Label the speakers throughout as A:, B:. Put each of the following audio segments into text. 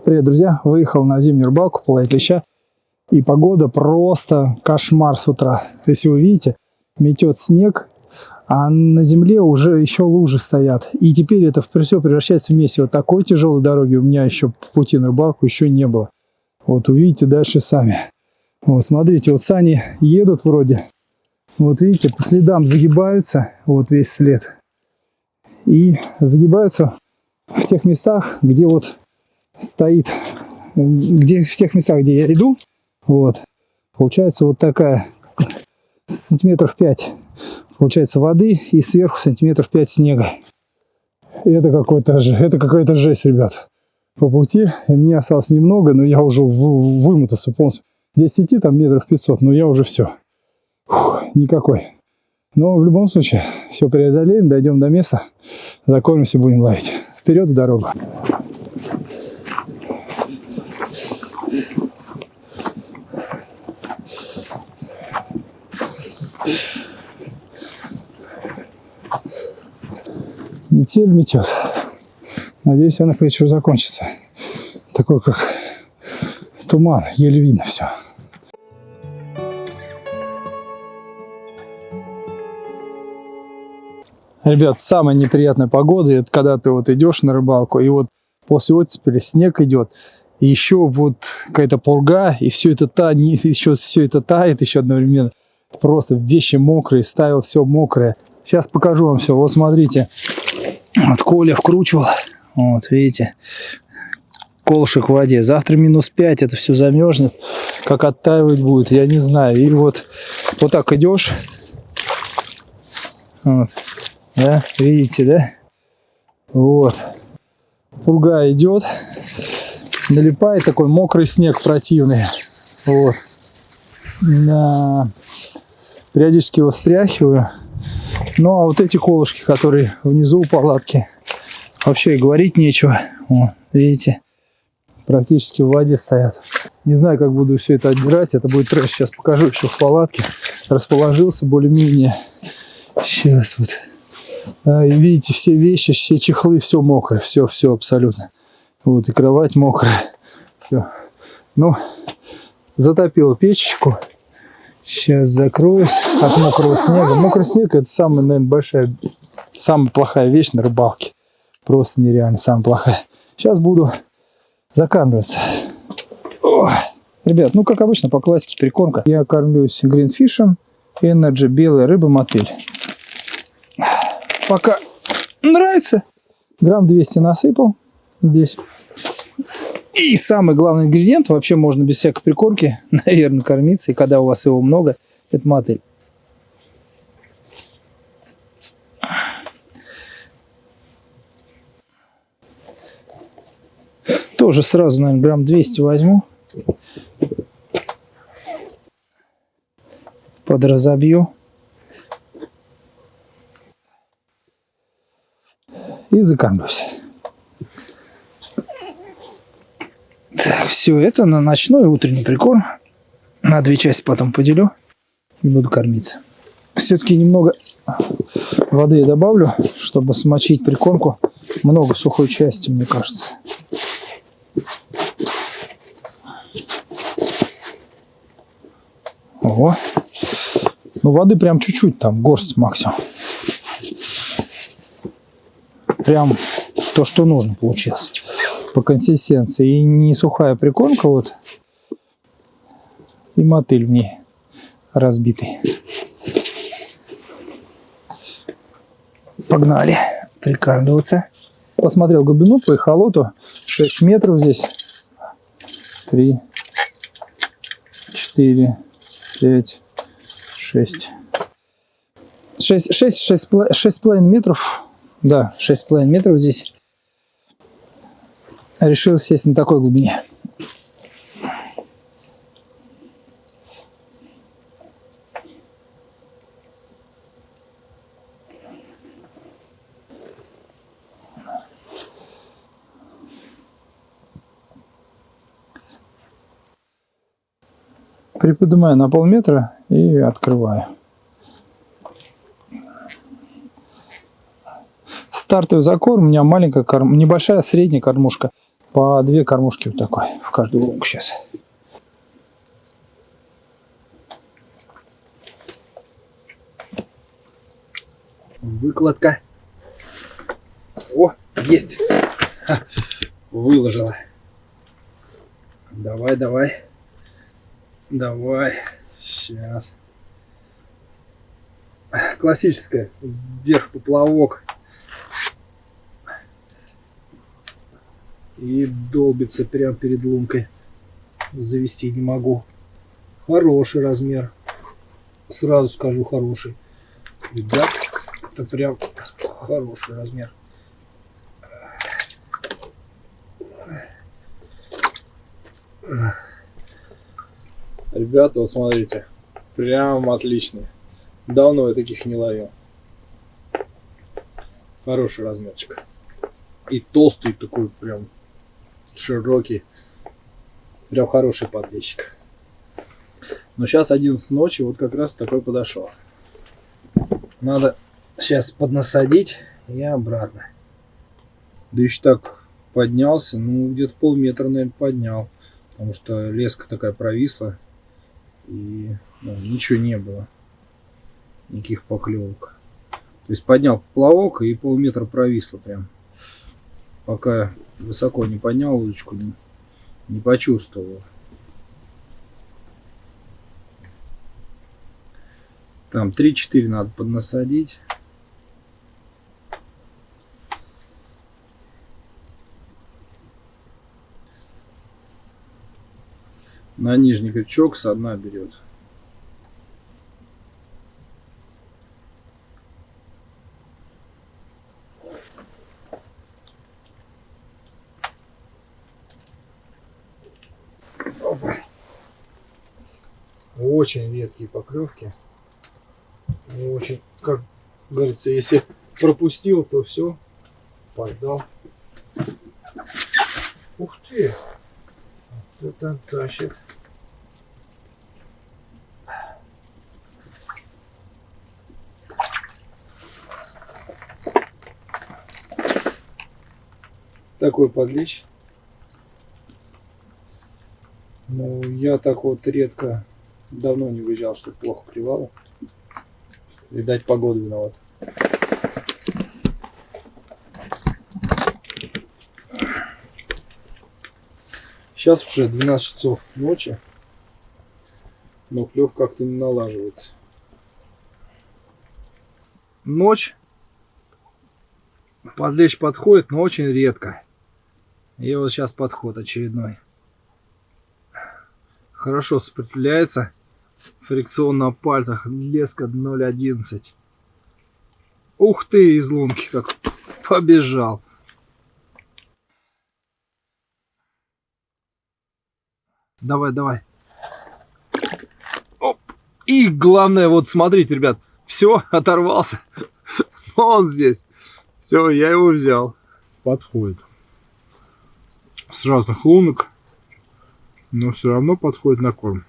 A: Привет, друзья! Выехал на зимнюю рыбалку половить леща. И погода просто кошмар с утра. Если вы видите, метет снег, а на земле уже еще лужи стоят. И теперь это все превращается в месиво. Вот такой тяжелой дороги у меня еще по пути на рыбалку еще не было. Вот увидите дальше сами. Вот смотрите, вот сани едут вроде. Вот видите, по следам загибаются. Вот весь след. И загибаются в тех местах, где вот стоит, в тех местах, где я иду. Вот. Получается вот такая, сантиметров 5, получается, воды, и сверху сантиметров 5 снега. И это какая-то жесть, ребят. По пути, и мне осталось немного, но я уже вымотался полностью. Здесь идти там метров 500, но я уже все. Никакой. Но в любом случае, все преодолеем, дойдем до места, закормимся, будем ловить. Вперед в дорогу. Метель метет. Надеюсь, она к вечеру закончится. Такой как туман, еле видно все. Ребят, самая неприятная погода, это когда ты вот идешь на рыбалку, и вот после оттепели снег идет, и еще вот какая-то пурга, и все это тает, еще одновременно. Просто вещи мокрые, ставил все мокрое. Сейчас покажу вам все. Вот смотрите. Вот Коля вкручивал. Вот, видите. Колышек в воде. Завтра -5, это все замерзнет. Как оттаивать будет, я не знаю. И вот так идешь. Вот. Да, видите, да? Вот. Пурга идет. Налипает такой мокрый снег противный. Вот. Периодически его стряхиваю. Ну, а вот эти колышки, которые внизу у палатки, вообще и говорить нечего. Вот, видите, практически в воде стоят. Не знаю, как буду все это отдирать. Это будет трэш. Сейчас покажу еще в палатке. Расположился более-менее. Сейчас вот. И видите, все вещи, все чехлы, все мокрое. Все абсолютно. Вот, и кровать мокрая. Все. Ну, затопил печечку. Сейчас закроюсь от мокрого снега. Мокрый снег — это самая, наверное, самая плохая вещь на рыбалке. Просто нереально, самая плохая. Сейчас буду закармливаться. Ох. Ребят, ну как обычно, по классике прикормка. Я кормлюсь гринфишем, Energy, белая рыба, мотыль. Пока нравится. Грамм 200 насыпал здесь. И самый главный ингредиент, вообще можно без всякой прикормки, наверное, кормиться. И когда у вас его много, это мотыль. Тоже сразу, наверное, грамм 200 возьму. Подразобью. И закормлюсь. Так, все это на ночной и утренний прикорм. На 2 части потом поделю и буду кормиться. Все-таки немного воды я добавлю, чтобы смочить прикормку. Много сухой части, мне кажется. Ого. Ну, воды прям чуть-чуть, там, горсть максимум. Прям то, что нужно получилось по консистенции. И не сухая прикормка, вот. И мотыль в ней разбитый. Погнали прикармливаться. Посмотрел глубину по эхолоту. 6 метров здесь. 3, 4, 5, 6. 6,5 метров. Да, 6,5 метров здесь. Решил сесть на такой глубине. Приподнимаю на полметра и открываю. Стартовый закорм у меня маленькая, небольшая, средняя кормушка. По 2 кормушки вот такой в каждую лунку сейчас.
B: Выкладка. О, есть. Ха, выложила. Давай, давай. Давай. Сейчас. Классическая. Вверх поплавок. И долбится прямо перед лункой. Завести не могу. Хороший размер. Сразу скажу, хороший. Ребят, это прям хороший размер. Ребята, вот смотрите. Прям отличный. Давно я таких не ловил. Хороший размерчик. И толстый такой прям широкий. Прям хороший подлещик. Но сейчас 11 ночи, вот как раз такой подошел. Надо сейчас поднасадить и обратно. Да еще так поднялся, ну где-то полметра, наверное, поднял. Потому что леска такая провисла. И ничего не было. Никаких поклевок. То есть поднял поплавок и полметра провисло прям. Пока высоко не поднял удочку, не почувствовал. Там 3-4 надо поднасадить. На нижний крючок со дна берет. Опа. Очень редкие поклевки. Очень, как говорится, если пропустил, то все, поддал. Ух ты! Вот это тащит. Такой подлещ. Ну, я так вот редко, давно не выезжал, чтобы плохо клевало. Видать, погода виновата. Сейчас уже 12 часов ночи, но клев как-то не налаживается. Ночь. Подлещ подходит, но очень редко. И вот сейчас подход очередной. Хорошо сопротивляется. Фрикцион на пальцах. Леска 0,11. Ух ты, из лунки как побежал. Давай, давай. Оп. И главное, вот смотрите, ребят. Все, оторвался. Он здесь. Все, я его взял. Подходит. С разных лунок. Но все равно подходит на корм.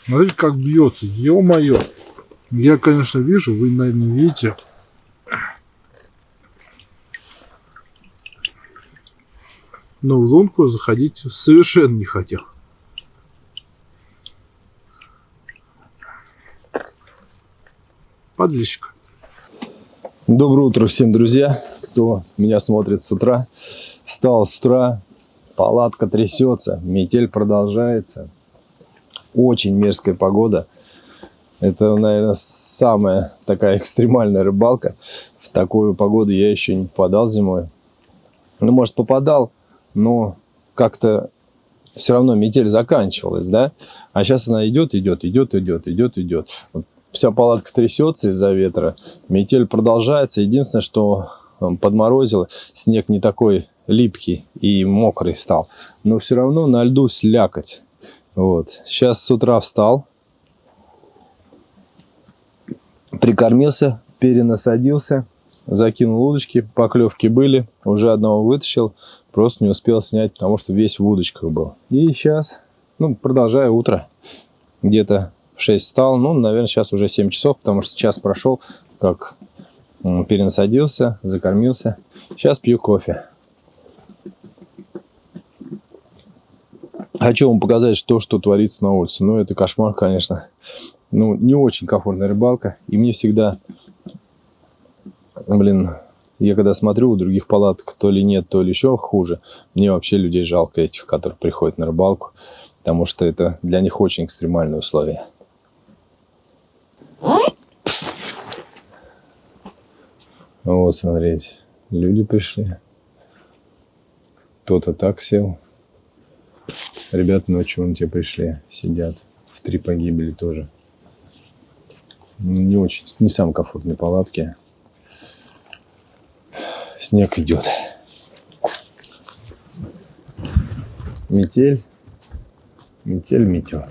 B: Смотрите, как бьется. Ё-моё. Я, конечно, вижу, вы, наверное, видите. Но в лунку заходить совершенно не хотел. Подлещик.
C: Доброе утро всем, друзья, кто меня смотрит с утра. Встал с утра, палатка трясется, метель продолжается. Очень мерзкая погода. Это, наверное, самая такая экстремальная рыбалка. В такую погоду я еще не попадал зимой. Ну, может, попадал, но как-то все равно метель заканчивалась, да? А сейчас она идет. Вот вся палатка трясется из-за ветра. Метель продолжается. Единственное, что подморозило, снег не такой липкий и мокрый стал. Но все равно на льду слякоть. Вот. Сейчас с утра встал. Прикормился, перенасадился. Закинул удочки. Поклевки были. Уже одного вытащил. Просто не успел снять, потому что весь в удочках был. И сейчас, продолжаю утро. Где-то в 6 встал. Наверное, сейчас уже 7 часов, потому что час прошел, как перенасадился, закормился. Сейчас пью кофе. Хочу вам показать, что творится на улице. Ну, это кошмар, конечно. Ну, не очень комфортная рыбалка. И мне всегда, я когда смотрю у других палаток, то ли нет, то ли еще хуже, мне вообще людей жалко этих, которые приходят на рыбалку, потому что это для них очень экстремальные условия. Вот, смотрите, люди пришли. Кто-то так сел. Ребята ночью вон те пришли, сидят. В 3 погибели тоже. Не очень, не самые комфортные палатки. Снег идет. Метель. Метель метет.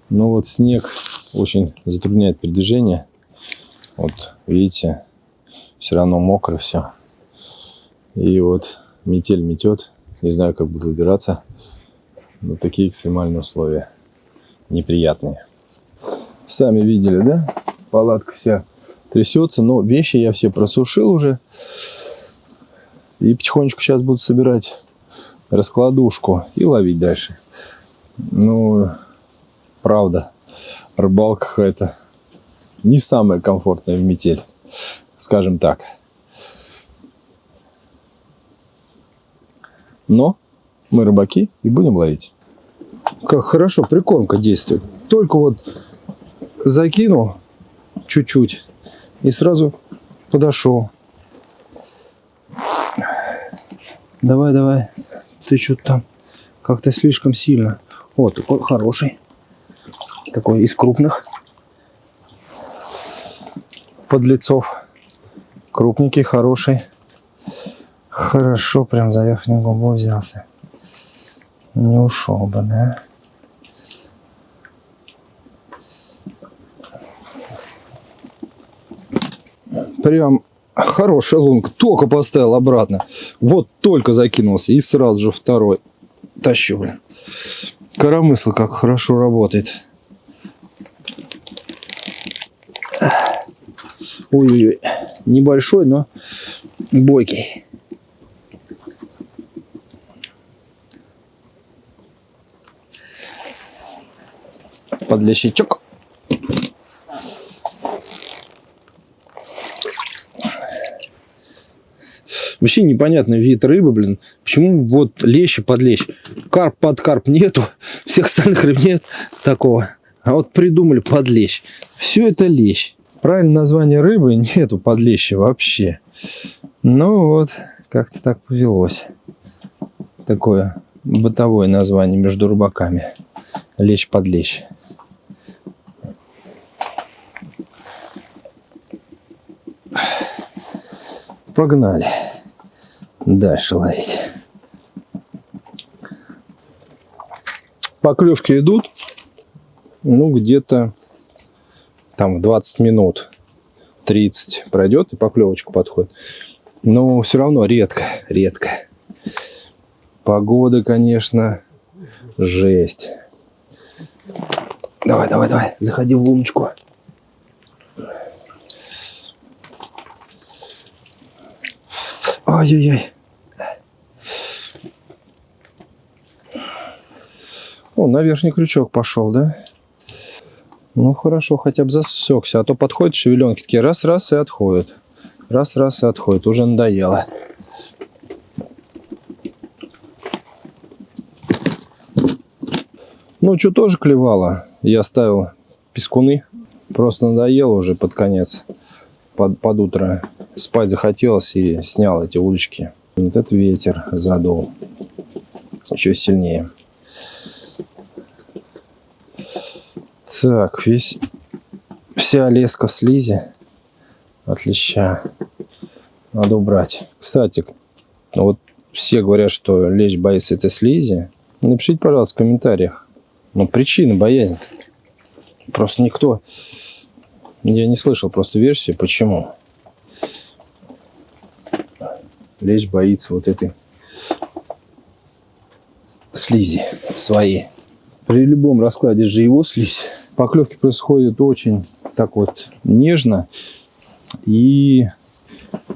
C: Но вот снег очень затрудняет передвижение. Вот, видите, все равно мокро все. И вот метель метет. Не знаю, как буду выбираться. Но такие экстремальные условия. Неприятные. Сами видели, да? Палатка вся трясется. Но вещи я все просушил уже. И потихонечку сейчас буду собирать раскладушку и ловить дальше. Ну, правда, рыбалка какая-то не самая комфортная в метель. Скажем так. Но мы рыбаки и будем ловить. Как хорошо прикормка действует. Только вот закинул чуть-чуть и сразу подошел. Давай, давай. Ты что-то там как-то слишком сильно. Вот, такой хороший. Такой из крупных подлецов. Крупненький, хороший. Хорошо, прям за верхнюю губу взялся. Не ушел бы, да? Прям хорошая лунка. Только поставил обратно. Вот только закинулся. И сразу же второй. Тащу, блин. Коромысло как хорошо работает. Ой-ой-ой. Небольшой, но бойкий. Подлещичок. Вообще непонятный вид рыбы, блин. Почему вот лещ и подлещ? Карп под карп нету. Всех остальных рыб нет такого. А вот придумали подлещ. Все это лещ. Правильное название рыбы нету подлеща вообще. Ну вот, как-то так повелось. Такое бытовое название между рыбаками. Лещ-подлещ. Погнали. Дальше ловить. Поклевки идут. Ну, где-то там 20 минут. 30 пройдет и поклевочка подходит. Но все равно редко. Погода, конечно, жесть. Давай. Заходи в луночку. Ай-яй-яй. О, на верхний крючок пошел, да? Ну, хорошо, хотя бы засекся. А то подходят шевеленки такие, раз-раз и отходят. Раз-раз и отходят. Уже надоело. Ну, что тоже клевало. Я ставил пескуны. Просто надоело уже под конец. Под утро. Спать захотелось и снял эти удочки. Вот этот ветер задул. Еще сильнее. Так, вся леска в слизи от леща. Надо убрать. Кстати, вот все говорят, что лещ боится этой слизи. Напишите, пожалуйста, в комментариях. Но причина боязни. Просто никто... Я не слышал просто версию, почему. Лещ боится вот этой слизи своей. При любом раскладе же его слизь. Поклевки происходят очень так вот нежно. И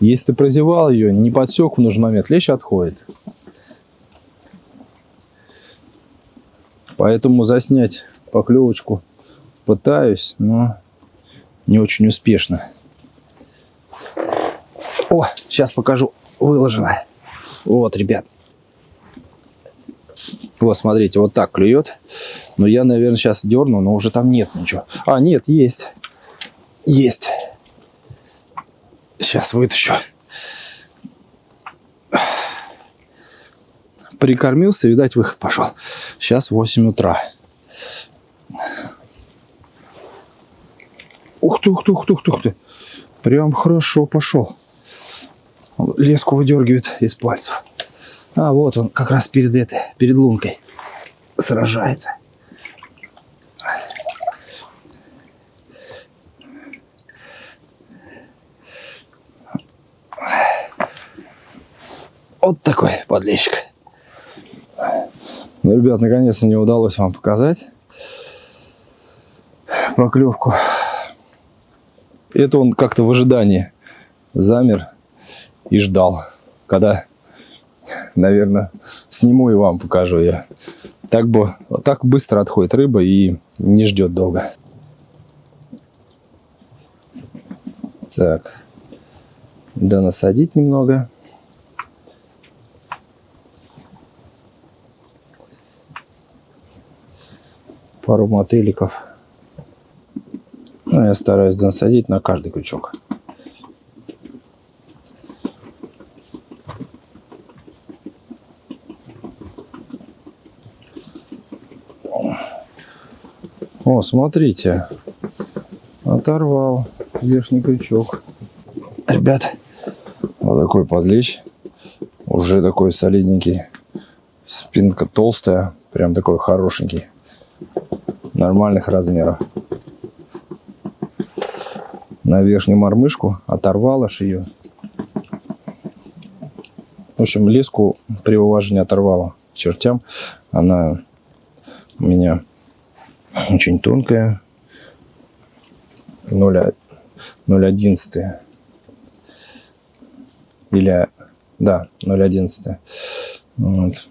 C: если ты прозевал ее, не подсек в нужный момент, лещ отходит. Поэтому заснять поклевочку пытаюсь, но не очень успешно. О, сейчас покажу. Выложила. Вот, ребят. Вот, смотрите, вот так клюет. Но я, наверное, сейчас дерну, но уже там нет ничего. А, нет, есть. Есть. Сейчас вытащу. Прикормился, видать, выход пошел. Сейчас 8 утра. Ух ты, ух ты, ух ты, ух ты, ух ты. Прям хорошо пошел. Леску выдергивает из пальцев. А вот он как раз перед лункой сражается. Вот такой подлещик. Ну, ребят, наконец-то мне удалось вам показать поклевку. Это он как-то в ожидании замер и ждал, когда, наверное, сниму и вам покажу я. Так быстро отходит рыба и не ждет долго. Так, да, насадить немного. Пару мотыликов. Ну, я стараюсь насадить на каждый крючок. О, смотрите. Оторвал верхний крючок. Ребят, вот такой подлещ. Уже такой солидненький. Спинка толстая. Прям такой хорошенький. Нормальных размеров. На верхнюю мормышку оторвал аж ее. В общем, леску при уважении оторвала к чертям. Она у меня очень тонкая. 0,11. Или, да, 0,11. Вот.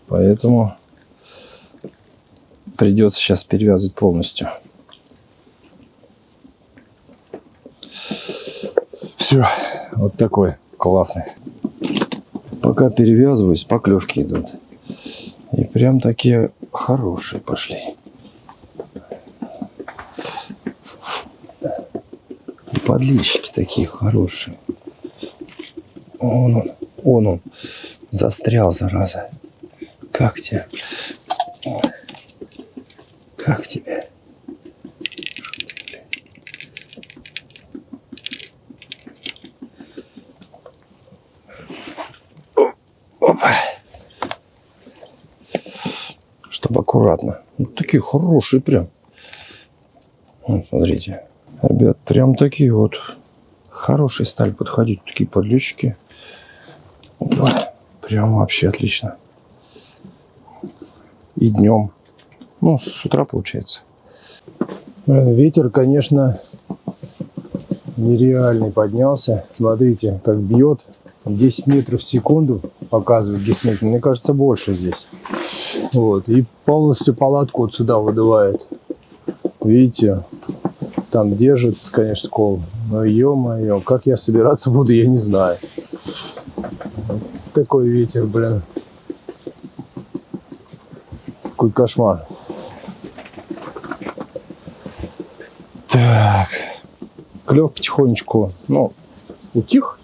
C: Поэтому придется сейчас перевязывать полностью. Все, вот такой классный. Пока перевязываюсь, поклевки идут. И прям такие хорошие пошли. И подлещики такие хорошие. Он застрял, зараза. Как тебе? Как тебе? Опа. Чтобы аккуратно. Вот такие хорошие прям. Вот, смотрите. Ребят, прям такие вот хорошие стали подходить. Такие подлещики. Опа. Прям вообще отлично. И днем. Ну, с утра получается. Ветер, конечно, нереальный поднялся. Смотрите, как бьет. 10 метров в секунду показывает гисметр. Мне кажется, больше здесь. Вот. И полностью палатку вот сюда выдувает. Видите? Там держится, конечно, кол. Но ё-моё, как я собираться буду, я не знаю. Вот такой ветер, блин. Какой кошмар. Так. Клев потихонечку, ну, утих.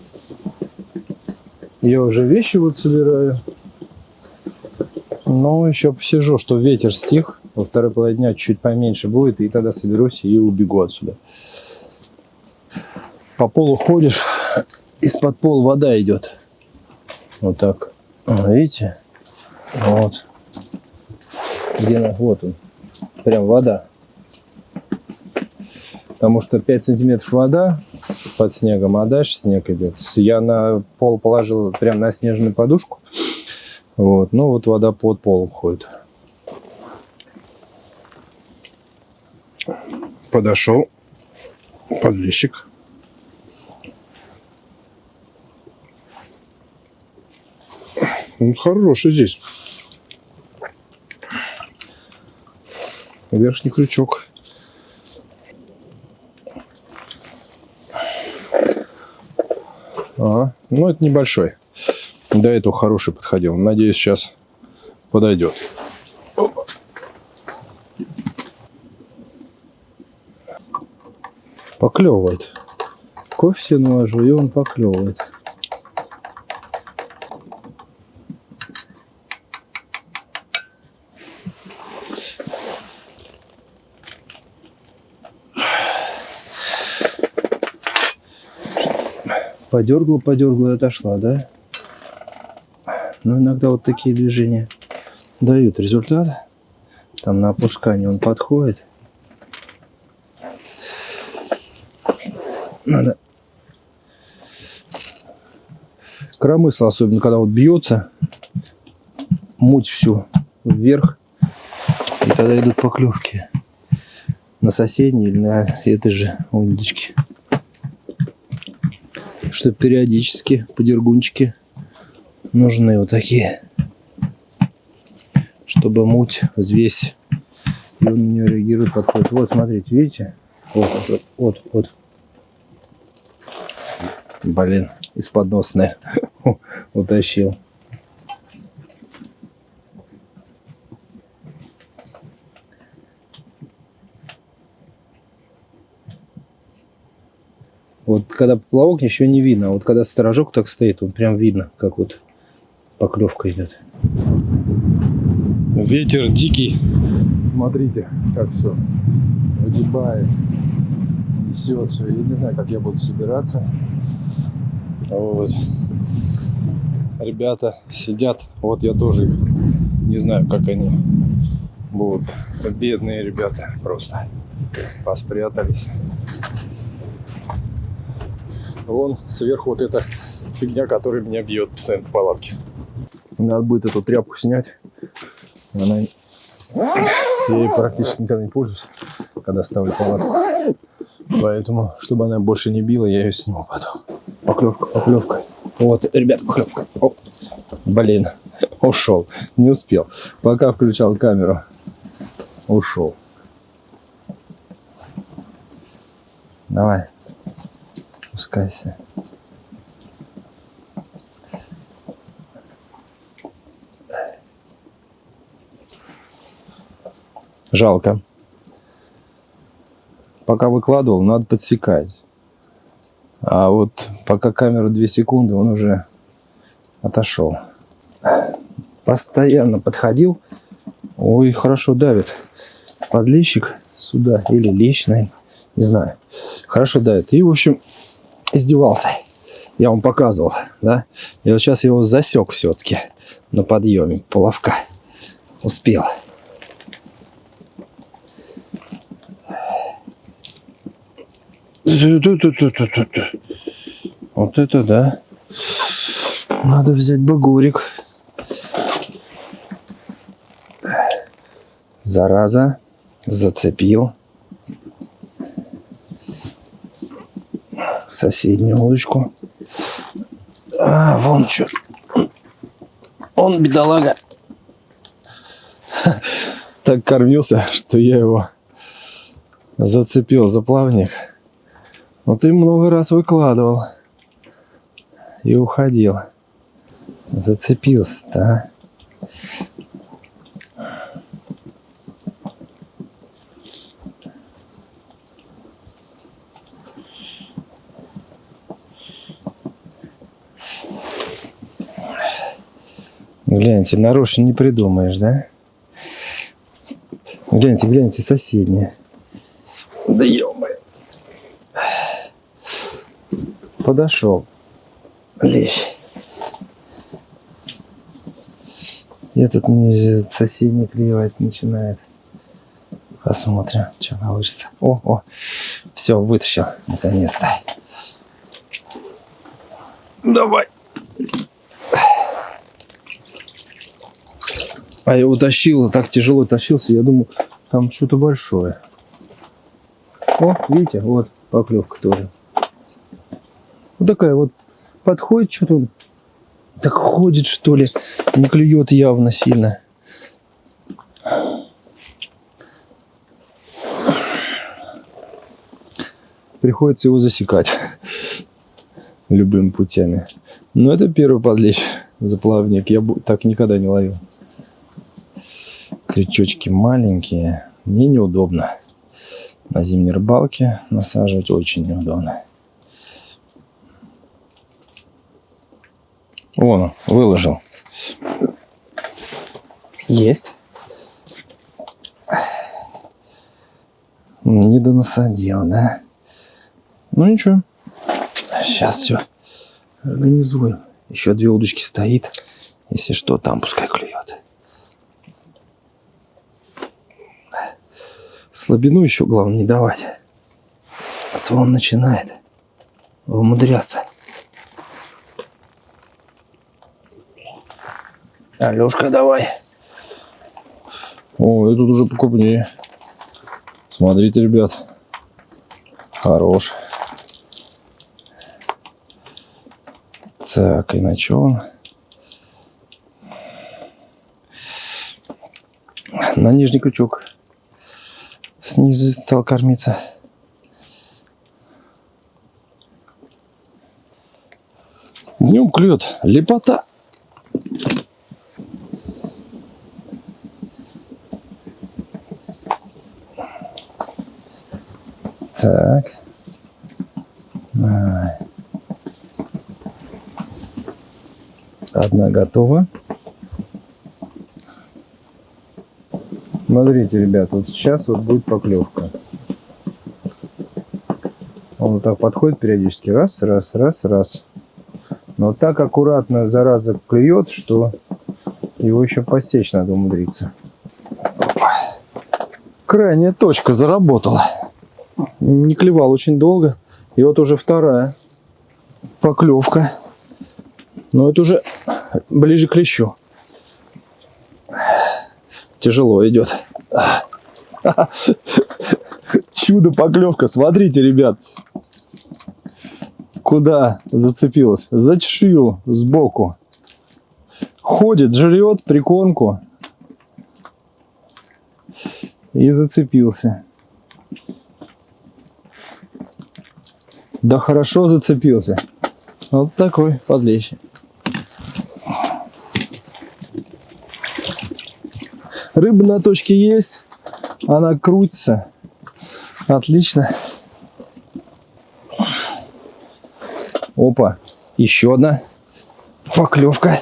C: Я уже вещи вот собираю. Но еще посижу, что ветер стих. Во второй половине дня чуть поменьше будет. И тогда соберусь и убегу отсюда. По полу ходишь. Из-под пола вода идет. Вот так. Видите? Вот. Где она? Вот он. Прям вода. Потому что 5 сантиметров вода под снегом, а дальше снег идет. Я на пол положил прям на снежную подушку. Вот. Ну вот вода под полом ходит. Подошел подлещик. Он хороший здесь. верхний крючок. Ага, ну это небольшой. До этого хороший подходил. Надеюсь, сейчас подойдет. Опа. Поклевывает. Кофе наложу, и он поклевывает. Подергала и отошла, да? Ну, иногда вот такие движения дают результат. Там на опускание он подходит. Надо. Коромысл, особенно когда вот бьется, муть всю вверх, и тогда идут поклевки на соседней или на этой же удочке. Что периодически подергунчики нужны вот такие, чтобы муть, взвесь, и он на нее реагирует, подходит. Вот, смотрите, видите? Вот. Блин, из-под носная утащил. Вот когда поплавок еще не видно, а вот когда сторожок так стоит, он прям видно, как вот поклевка идет. Ветер дикий. Смотрите, как все выгибает, несет все. Я не знаю, как я буду собираться. Вот. Ребята сидят. Вот я тоже их не знаю, как они будут. Бедные ребята просто поспрятались. Вон сверху вот эта фигня, которая меня бьет постоянно в палатке. Надо будет эту тряпку снять. Она... Я ей практически никогда не пользуюсь, когда ставлю палатку. Поэтому, чтобы она больше не била, я ее сниму потом. Поклевка. Вот, ребят, поклевка. О, блин, ушел. Не успел. Пока включал камеру, ушел. Давай. Спускайся. Жалко. Пока выкладывал, надо подсекать. А вот пока камера 2 секунды, он уже отошел. Постоянно подходил. Ой, хорошо давит. Подлещик сюда или лещный, не знаю. Хорошо давит. И, в общем, издевался. Я вам показывал, да? И вот сейчас я его засек все-таки на подъеме поплавка. Успел. Вот это да. Надо взять багорик. Зараза. Зацепил. Соседнюю удочку. А, вон что. Он, бедолага, так кормился, что я его зацепил за плавник. Но ты много раз выкладывал и уходил. Зацепился-то, а? Гляньте, нарочно не придумаешь, да? Гляньте, соседняя. Да ё-моё. Подошел лещ. Этот мне соседний клевать начинает. Посмотрим, что получится. О, все, вытащил, наконец-то. Давай. А я утащил, так тяжело тащился, я думаю, там что-то большое. О, видите, вот поклевка тоже. Вот такая вот, подходит, что-то он так ходит, что ли, не клюет явно сильно. приходится его засекать любыми путями. Но это первый подлещ за плавник. Я так никогда не ловил. Крючочки маленькие. Мне неудобно. На зимней рыбалке насаживать очень неудобно. Вон он, выложил. Есть. Не донасадил, да? Ну ничего. Сейчас все организуем. Еще 2 удочки стоит. Если что, там пускай клюет. Слабину еще главное не давать. А то он начинает умудряться. Алешка, давай. О, этот уже покупнее. Смотрите, ребят. Хорош. Так, и на чё он? На нижний крючок. Снизу стал кормиться. Днем клюет. Лепота. Так. Давай. Одна готова. Смотрите, ребят, вот сейчас вот будет поклевка. Он вот так подходит периодически. Раз, раз, раз, раз. Но так аккуратно, зараза, клюет, что его еще постичь надо умудриться. Крайняя точка заработала. Не клевал очень долго. И вот уже вторая поклевка. Но это уже ближе к лещу. Тяжело идет. Чудо поклевка. Смотрите, ребят. Куда зацепилась? За чешую сбоку. Ходит, жрет прикормку. И зацепился. Да хорошо зацепился. Вот такой подлещ. Рыба на точке есть. Она крутится. Отлично. Опа. Еще одна поклевка.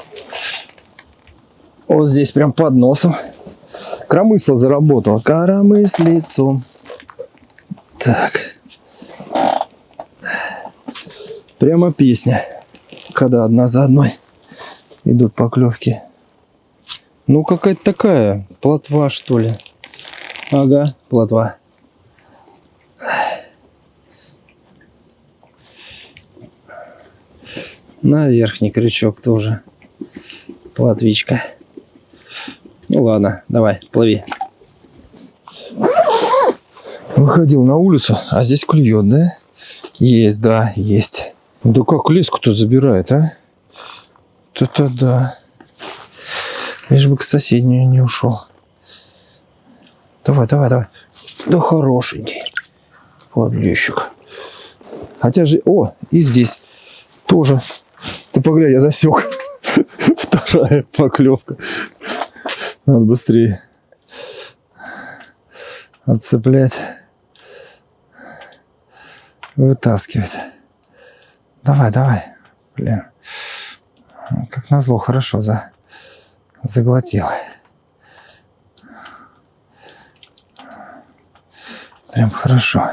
C: Вот здесь прям под носом. Коромысло заработал. Коромыслицом. Так. Прямо песня. Когда одна за одной идут поклевки. Ну, какая-то такая. Плотва, что ли. Ага, плотва. На верхний крючок тоже. Плотвичка. Ну ладно, давай, плыви. Выходил на улицу, а здесь клюет, да? Есть, да, есть. Да как леску-то забирает, а? То-то да. Лишь бы к соседней не ушел. Давай, давай, давай. Да хорошенький. Подлещик. Хотя же... О, и здесь тоже. Ты поглядь, я засек. Вторая поклевка. Надо быстрее отцеплять. Вытаскивать. Давай, давай. Блин. Как назло, хорошо заглотил. Прям хорошо.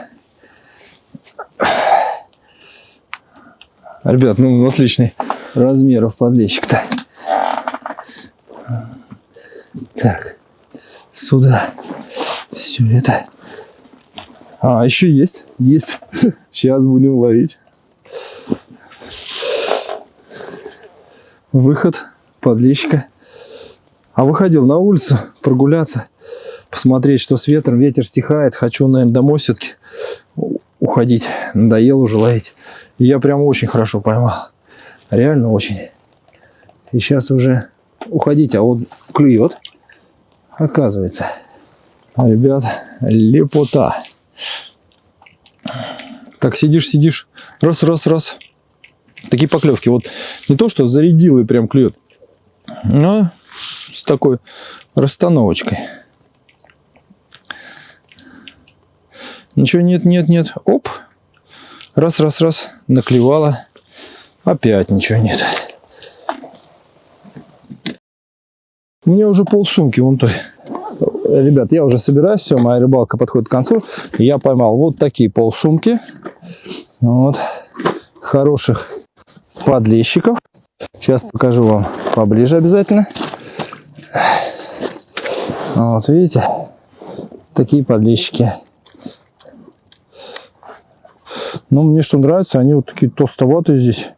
C: Ребят, ну отличный размеров подлещик-то. Так, сюда. Все это. А, еще есть. Есть. Сейчас будем ловить. Выход подлещика. А выходил на улицу прогуляться, посмотреть, что с ветром. Ветер стихает. Хочу, наверное, домой все-таки уходить. Надоело уже ловить. И я прям очень хорошо поймал. Реально очень. И сейчас уже уходить, а вот клюет. Оказывается. Ребят, лепота. Так, сидишь. Раз. Такие поклевки. Вот не то, что зарядил и прям клюет, но с такой расстановочкой. Ничего нет. Оп. Раз. Наклевала. Опять ничего нет. У меня уже полсумки вон той. Ребят, я уже собираюсь, все, моя рыбалка подходит к концу. Я поймал вот такие полсумки. Вот. Хороших подлещиков. Сейчас покажу вам поближе обязательно. Вот, видите? Такие подлещики. Ну, мне что нравится, они вот такие толстоватые здесь.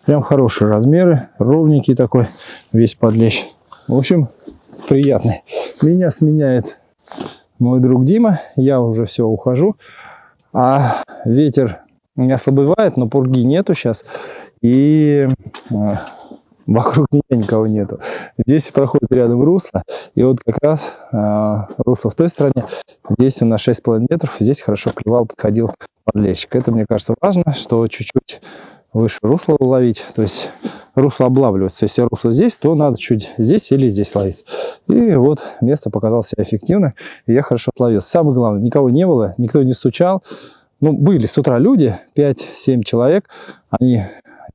C: Прям хорошие размеры, ровненький такой весь подлещ. В общем, приятный. Меня сменяет мой друг Дима. Я уже все, ухожу. А ветер не ослабевает, но пурги нету сейчас. И вокруг меня никого нету. Здесь проходит рядом русло. И вот как раз русло в той стороне. Здесь у нас 6,5 метров. Здесь хорошо клевал, подходил подлещик. Это, мне кажется, важно, что чуть-чуть выше русла ловить. То есть русло облавливается. Если русло здесь, то надо чуть здесь или здесь ловить. И вот место показало себя эффективно. И я хорошо отловил. Самое главное, никого не было, никто не стучал. Ну, были с утра люди, 5-7 человек. Они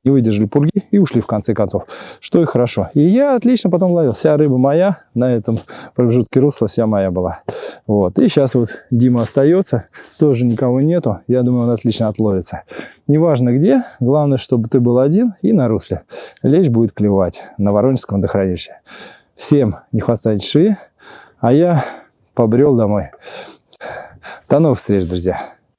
C: не выдержали пурги и ушли в конце концов. Что и хорошо. И я отлично потом ловил. Вся рыба моя. На этом промежутке русла вся моя была. Вот. И сейчас вот Дима остается. Тоже никого нету. Я думаю, он отлично отловится. Неважно где. Главное, чтобы ты был один и на русле. Лещ будет клевать на Воронежском водохранилище. Всем не хватает шеи. А я побрел домой. До новых встреч, друзья.